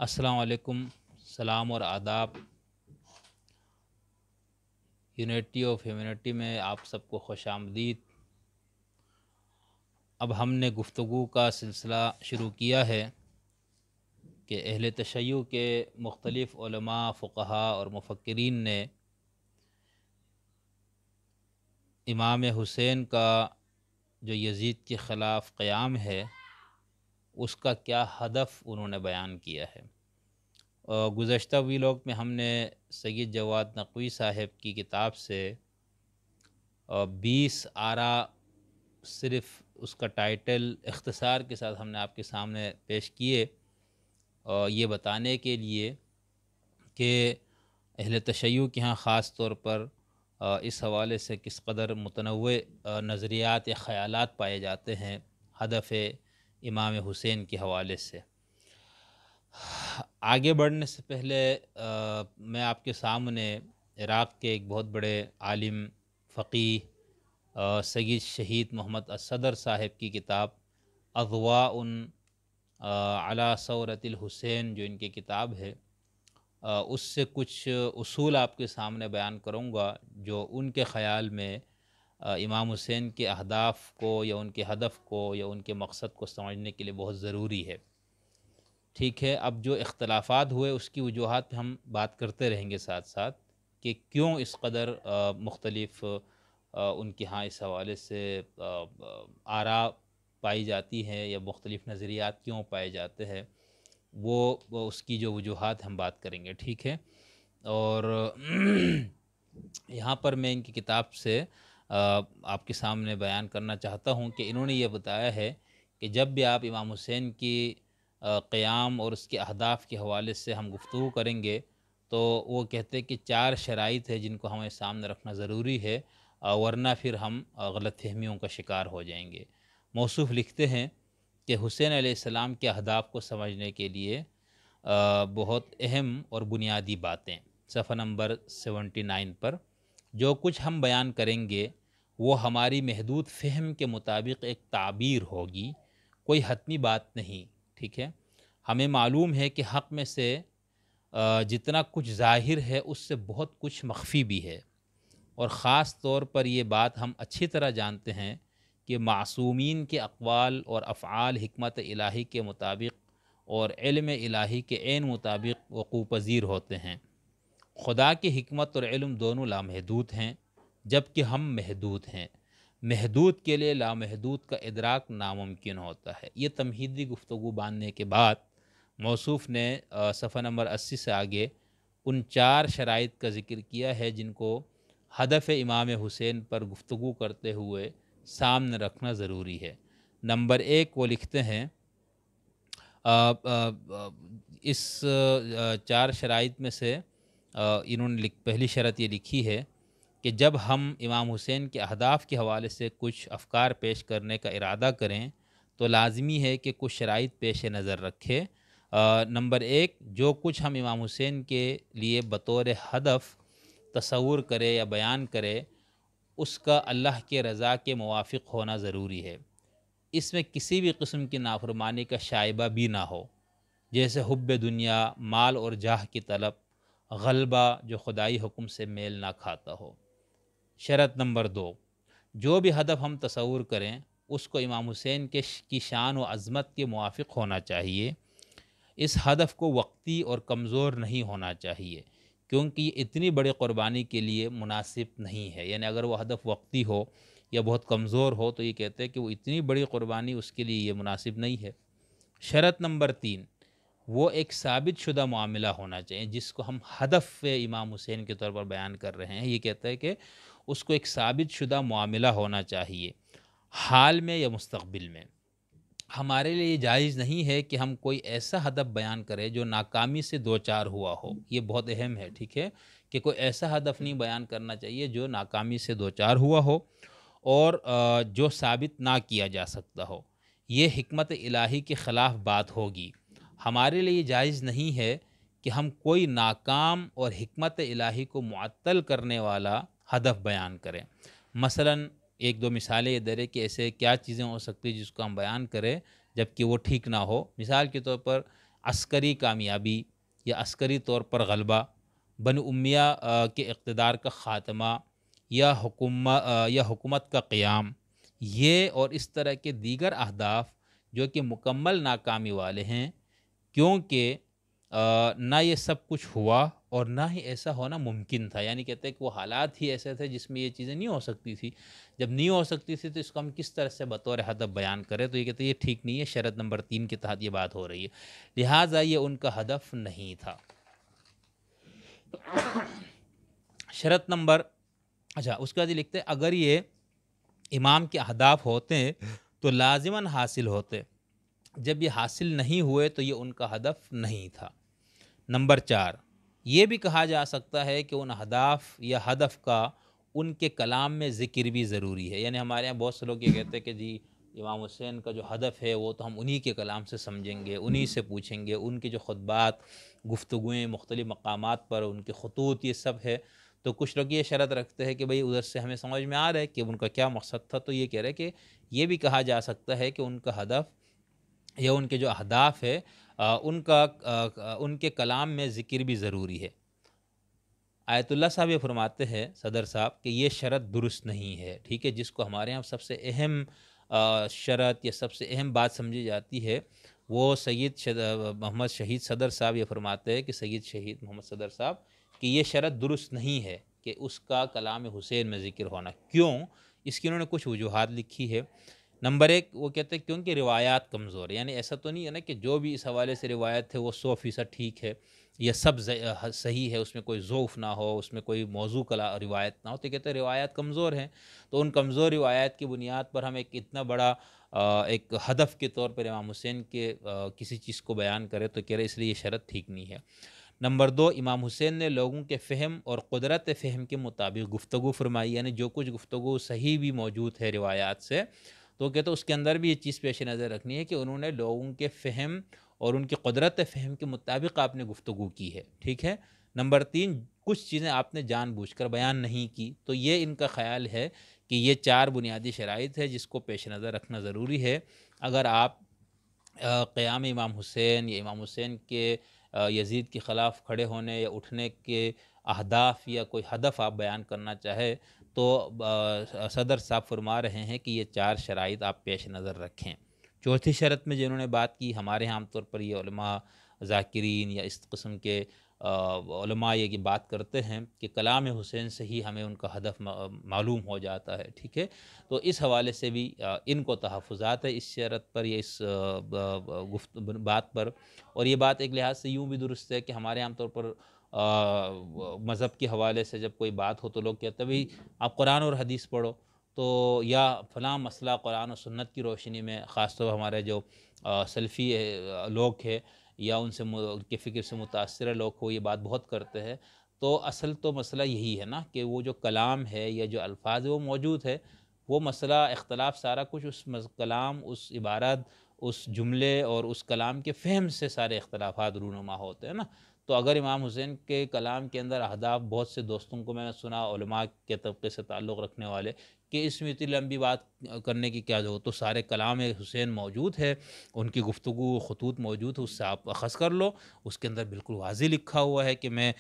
السلام علیکم، سلام اور آداب۔ یونیٹی آف ہیومینٹی میں آپ سب کو خوش آمدید۔ اب ہم نے گفتگو کا سلسلہ شروع کیا ہے کہ اہل تشیع کے مختلف علماء، فقہاء اور مفکرین نے امام حسین کا جو یزید کے خلاف قیام ہے اس کا کیا ہدف انہوں نے بیان کیا ہے۔ گزشتہ ویلاگ میں ہم نے سید جواد نقوی صاحب کی کتاب سے 20 آراء، صرف اس کا ٹائٹل اختصار کے ساتھ ہم نے آپ کے سامنے پیش کیے، یہ بتانے کے لیے کہ اہل تشیع کے ہاں خاص طور پر اس حوالے سے کس قدر متنوع نظریات یا خیالات پائے جاتے ہیں ہدف امام حسین کے حوالے سے۔ آگے بڑھنے سے پہلے میں آپ کے سامنے عراق کے ایک بہت بڑے عالم، فقیہ، سید شہید محمد الصدر صاحب کی کتاب اضواء علی ثورۃ الحسین جو ان کی کتاب ہے، اس سے کچھ اصول آپ کے سامنے بیان کروں گا جو ان کے خیال میں امام حسین کے اہداف کو یا ان کے ہدف کو یا ان کے مقصد کو سمجھنے کے لیے بہت ضروری ہے۔ ٹھیک ہے، اب جو اختلافات ہوئے اس کی وجوہات پہ ہم بات کرتے رہیں گے ساتھ ساتھ کہ کیوں اس قدر مختلف ان کے ہاں اس حوالے سے آراء پائی جاتی ہیں یا مختلف نظریات کیوں پائے جاتے ہیں، وہ اس کی جو وجوہات ہم بات کریں گے۔ ٹھیک ہے، اور یہاں پر میں ان کی کتاب سے آپ کے سامنے بیان کرنا چاہتا ہوں کہ انہوں نے یہ بتایا ہے کہ جب بھی آپ امام حسین کی قیام اور اس کے اہداف کے حوالے سے ہم گفتگو کریں گے تو وہ کہتے ہیں کہ 4 شرائط ہے جن کو ہمیں سامنے رکھنا ضروری ہے، ورنہ پھر ہم غلط فہمیوں کا شکار ہو جائیں گے۔ موصوف لکھتے ہیں کہ حسین علیہ السلام کے اہداف کو سمجھنے کے لیے بہت اہم اور بنیادی باتیں، صفحہ نمبر 79 پر جو کچھ ہم بیان کریں گے وہ ہماری محدود فہم کے مطابق ایک تعبیر ہوگی، کوئی حتمی بات نہیں۔ ٹھیک ہے، ہمیں معلوم ہے کہ حق میں سے جتنا کچھ ظاہر ہے اس سے بہت کچھ مخفی بھی ہے، اور خاص طور پر یہ بات ہم اچھی طرح جانتے ہیں کہ معصومین کے اقوال اور افعال حکمت الہی کے مطابق اور علم الہی کے عین مطابق وقوع پذیر ہوتے ہیں۔ خدا کی حکمت اور علم دونوں لامحدود ہیں جبکہ ہم محدود ہیں، محدود کے لیے لامحدود کا ادراک ناممکن ہوتا ہے۔ یہ تمہیدی گفتگو باندھنے کے بعد موصوف نے صفحہ نمبر 80 سے آگے ان 4 شرائط کا ذکر کیا ہے جن کو ہدف امام حسین پر گفتگو کرتے ہوئے سامنے رکھنا ضروری ہے۔ نمبر 1 وہ لکھتے ہیں اس 4 شرائط میں سے انہوں نے پہلی شرط یہ لکھی ہے کہ جب ہم امام حسین کے اہداف کے حوالے سے کچھ افکار پیش کرنے کا ارادہ کریں تو لازمی ہے کہ کچھ شرائط پیش نظر رکھے۔ نمبر 1، جو کچھ ہم امام حسین کے لیے بطور ہدف تصور کرے یا بیان کرے اس کا اللہ کے رضا کے موافق ہونا ضروری ہے، اس میں کسی بھی قسم کی نافرمانی کا شائبہ بھی نہ ہو، جیسے حب دنیا، مال اور جاہ کی طلب، غلبہ جو خدائی حکم سے میل نہ کھاتا ہو۔ شرط نمبر 2، جو بھی ہدف ہم تصور کریں اس کو امام حسین کی شان و عظمت کے موافق ہونا چاہیے، اس ہدف کو وقتی اور کمزور نہیں ہونا چاہیے کیونکہ یہ اتنی بڑی قربانی کے لیے مناسب نہیں ہے۔ یعنی اگر وہ ہدف وقتی ہو یا بہت کمزور ہو تو یہ کہتے ہیں کہ وہ اتنی بڑی قربانی اس کے لیے یہ مناسب نہیں ہے۔ شرط نمبر 3، وہ ایک ثابت شدہ معاملہ ہونا چاہیے جس کو ہم ہدف امام حسین کے طور پر بیان کر رہے ہیں، یہ کہتا ہے کہ اس کو ایک ثابت شدہ معاملہ ہونا چاہیے، حال میں یا مستقبل میں۔ ہمارے لیے یہ جائز نہیں ہے کہ ہم کوئی ایسا ہدف بیان کریں جو ناکامی سے دوچار ہوا ہو، یہ بہت اہم ہے۔ ٹھیک ہے، کہ کوئی ایسا ہدف نہیں بیان کرنا چاہیے جو ناکامی سے دوچار ہوا ہو اور جو ثابت نہ کیا جا سکتا ہو، یہ حکمت الہی کے خلاف بات ہوگی۔ ہمارے لیے یہ جائز نہیں ہے کہ ہم کوئی ناکام اور حکمت الہی کو معطل کرنے والا ہدف بیان کریں۔ مثلاً 1-2 مثالیں یہ دے رہے کہ ایسے کیا چیزیں ہو سکتی جس کو ہم بیان کریں جب کہ وہ ٹھیک نہ ہو۔ مثال کے طور پر عسکری کامیابی یا عسکری طور پر غلبہ، بنو امیہ کے اقتدار کا خاتمہ، یا حکومت کا قیام، یہ اور اس طرح کے دیگر اہداف جو کہ مکمل ناکامی والے ہیں، کیونکہ نہ یہ سب کچھ ہوا اور نہ ہی ایسا ہونا ممکن تھا. یعنی کہتے ہیں کہ وہ حالات ہی ایسے تھے جس میں یہ چیزیں نہیں ہو سکتی تھی. جب نہیں ہو سکتی تھی تو اس کو ہم کس طرح سے بطور ہدف بیان کریں؟ تو یہ کہتے ہیں یہ ٹھیک نہیں ہے. شرط نمبر 3 کے تحت یہ بات ہو رہی ہے، لہٰذا یہ ان کا ہدف نہیں تھا. شرط نمبر اس کے بعد یہ لکھتے ہیں اگر یہ امام کے اہداف ہوتے ہیں تو لازماً حاصل ہوتے، جب یہ حاصل نہیں ہوئے تو یہ ان کا ہدف نہیں تھا. نمبر 4، یہ بھی کہا جا سکتا ہے کہ ان اہداف یا ہدف کا ان کے کلام میں ذکر بھی ضروری ہے. یعنی ہمارے یہاں بہت سے لوگ یہ کہتے ہیں کہ جی امام حسین کا جو ہدف ہے وہ تو ہم انہی کے کلام سے سمجھیں گے، انہی سے پوچھیں گے، ان کے جو خطبات، گفتگویں مختلف مقامات پر، ان کے خطوط، یہ سب ہے. تو کچھ لوگ یہ شرط رکھتے ہیں کہ بھئی ادھر سے ہمیں سمجھ میں آ رہا ہے کہ ان کا کیا مقصد تھا. تو یہ کہہ رہے ہیں کہ یہ بھی کہا جا سکتا ہے کہ ان کا ہدف یا ان کے جو اہداف ہے ان کے کلام میں ذکر بھی ضروری ہے. آیت اللہ صاحب یہ فرماتے ہیں صدر صاحب کہ یہ شرط درست نہیں ہے. ٹھیک ہے، جس کو ہمارے یہاں سب سے اہم شرط یا سب سے اہم بات سمجھی جاتی ہے وہ سید محمد شہید صدر صاحب یہ فرماتے ہیں کہ سید شہید محمد صدر صاحب کہ یہ شرط درست نہیں ہے کہ اس کا کلام حسین میں ذکر ہونا. کیوں؟ اس کی انہوں نے کچھ وجوہات لکھی ہے. نمبر 1 وہ کہتے ہیں کیونکہ روایات کمزور ہے. یعنی ایسا تو نہیں ہے نا کہ جو بھی اس حوالے سے روایت ہے وہ 100% ٹھیک ہے یا سب صحیح ہے، اس میں کوئی ضعف نہ ہو، اس میں کوئی موضوع روایت نہ ہو. تو کہتے ہیں روایات کمزور ہیں. تو ان کمزور روایات کی بنیاد پر ہم ایک اتنا بڑا ایک ہدف کے طور پر امام حسین کے کسی چیز کو بیان کرے تو کہہ رہے اس لیے یہ شرط ٹھیک نہیں ہے. نمبر 2، امام حسین نے لوگوں کے فہم اور قدرت فہم کے مطابق گفتگو فرمائی. یعنی جو کچھ گفتگو صحیح بھی موجود ہے روایات سے، تو کہتے ہیں اس کے اندر بھی یہ چیز پیش نظر رکھنی ہے کہ انہوں نے لوگوں کے فہم اور ان کی قدرت فہم کے مطابق آپ نے گفتگو کی ہے. ٹھیک ہے. نمبر 3، کچھ چیزیں آپ نے جان بوجھ کر بیان نہیں کی. تو یہ ان کا خیال ہے کہ یہ 4 بنیادی شرائط ہے جس کو پیش نظر رکھنا ضروری ہے. اگر آپ قیام امام حسین یا امام حسین کے یزید کے خلاف کھڑے ہونے یا اٹھنے کے اہداف یا کوئی ہدف آپ بیان کرنا چاہے تو صدر صاحب فرما رہے ہیں کہ یہ 4 شرائط آپ پیش نظر رکھیں. چوتھی شرط میں جنہوں نے بات کی، ہمارے ہاں عام طور پر یہ علماء ذاکرین یا اس قسم کے علماء یہ بات کرتے ہیں کہ کلام حسین سے ہی ہمیں ان کا ہدف معلوم ہو جاتا ہے. ٹھیک ہے. تو اس حوالے سے بھی ان کو تحفظات ہے اس شرط پر یا اس بات پر. اور یہ بات ایک لحاظ سے یوں بھی درست ہے کہ ہمارے عام طور پر مذہب کے حوالے سے جب کوئی بات ہو تو لوگ کہتے ہیں بھئی آپ قرآن اور حدیث پڑھو، تو یا فلاں مسئلہ قرآن و سنت کی روشنی میں، خاص طور ہمارے جو سلفی لوگ ہیں یا ان کے فکر سے متاثر لوگ وہ یہ بات بہت کرتے ہیں. تو اصل تو مسئلہ یہی ہے نا کہ وہ جو کلام ہے یا جو الفاظ ہے وہ موجود ہے، وہ مسئلہ اختلاف سارا کچھ اس کلام، اس عبارت، اس جملے اور اس کلام کے فہم سے سارے اختلافات رونما ہوتے ہیں نا. تو اگر امام حسین کے کلام کے اندر اہداف، بہت سے دوستوں کو میں نے سنا علماء کے طبقے سے تعلق رکھنے والے کہ اس میں اتنی لمبی بات کرنے کی کیا ضرورت، تو سارے کلام حسین موجود ہے، ان کی گفتگو خطوط موجود ہے، اس سے آپ اخذ کر لو. اس کے اندر بالکل واضح لکھا ہوا ہے کہ میں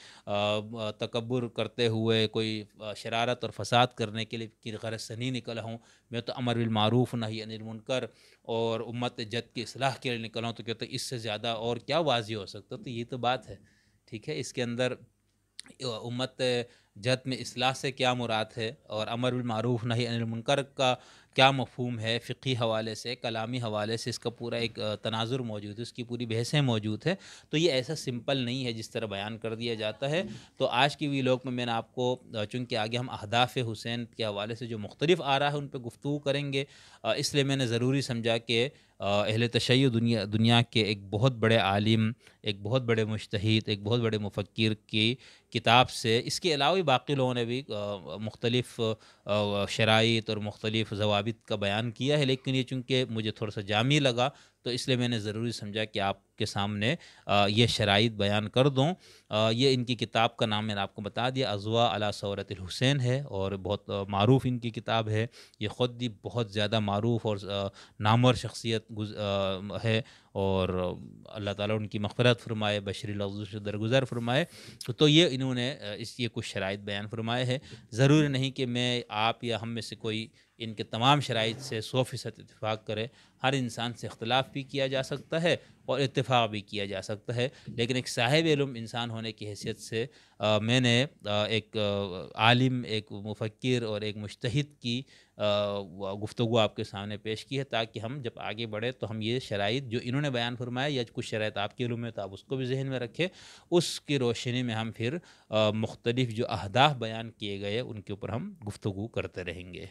تکبر کرتے ہوئے کوئی شرارت اور فساد کرنے کے لیے کی غرض سے نہیں نکلا ہوں، میں تو امر بالمعروف نہی عن المنکر اور امت جد کی اصلاح کے لیے نکلا ہوں. تو کہتے ہیں اس سے زیادہ اور کیا واضح ہو سکتا؟ تو یہ تو بات ہے. ٹھیک ہے. اس کے اندر امت جد میں اصلاح سے کیا مراد ہے اور امر بالمعروف نہی عن المنکر کا کیا مفہوم ہے، فقہی حوالے سے، کلامی حوالے سے اس کا پورا ایک تناظر موجود ہے، اس کی پوری بحثیں موجود ہے. تو یہ ایسا سمپل نہیں ہے جس طرح بیان کر دیا جاتا ہے. تو آج کی ویلاگ میں نے آپ کو، چونکہ آگے ہم اہداف حسین کے حوالے سے جو مختلف آ رہا ہے ان پہ گفتگو کریں گے، اس لیے میں نے ضروری سمجھا کہ اہل تشیع دنیا کے ایک بہت بڑے عالم، ایک بہت بڑے مجتہد، ایک بہت بڑے مفکر کی کتاب سے، اس کے علاوہ باقی لوگوں نے بھی مختلف شرائط اور مختلف ضوابط کا بیان کیا ہے، لیکن یہ چونکہ مجھے تھوڑا سا جامع لگا تو اس لیے میں نے ضروری سمجھا کہ آپ کے سامنے یہ شرائط بیان کر دوں۔ یہ ان کی کتاب کا نام میں نے آپ کو بتا دیا، اضواء علی ثورۃ الحسین ہے، اور بہت معروف ان کی کتاب ہے۔ یہ خود بھی بہت زیادہ معروف اور نامور شخصیت ہے، اور اللہ تعالیٰ ان کی مغفرت فرمائے، بشری لفظ سے درگزر فرمائے۔ تو یہ انہوں نے اس یہ کچھ شرائط بیان فرمائے ہیں۔ ضروری نہیں کہ میں، آپ یا ہم میں سے کوئی ان کے تمام شرائط سے 100% اتفاق کرے۔ ہر انسان سے اختلاف بھی کیا جا سکتا ہے اور اتفاق بھی کیا جا سکتا ہے، لیکن ایک صاحب علم انسان ہونے کی حیثیت سے میں نے ایک عالم، ایک مفکر اور ایک مجتہد کی گفتگو آپ کے سامنے پیش کی ہے، تاکہ ہم جب آگے بڑھے تو ہم یہ شرائط جو انہوں نے بیان فرمایا، یا کچھ شرائط آپ کے علم میں تو آپ اس کو بھی ذہن میں رکھیں، اس کی روشنی میں ہم پھر مختلف جو اہداف بیان کیے گئے ان کے اوپر ہم گفتگو کرتے رہیں گے۔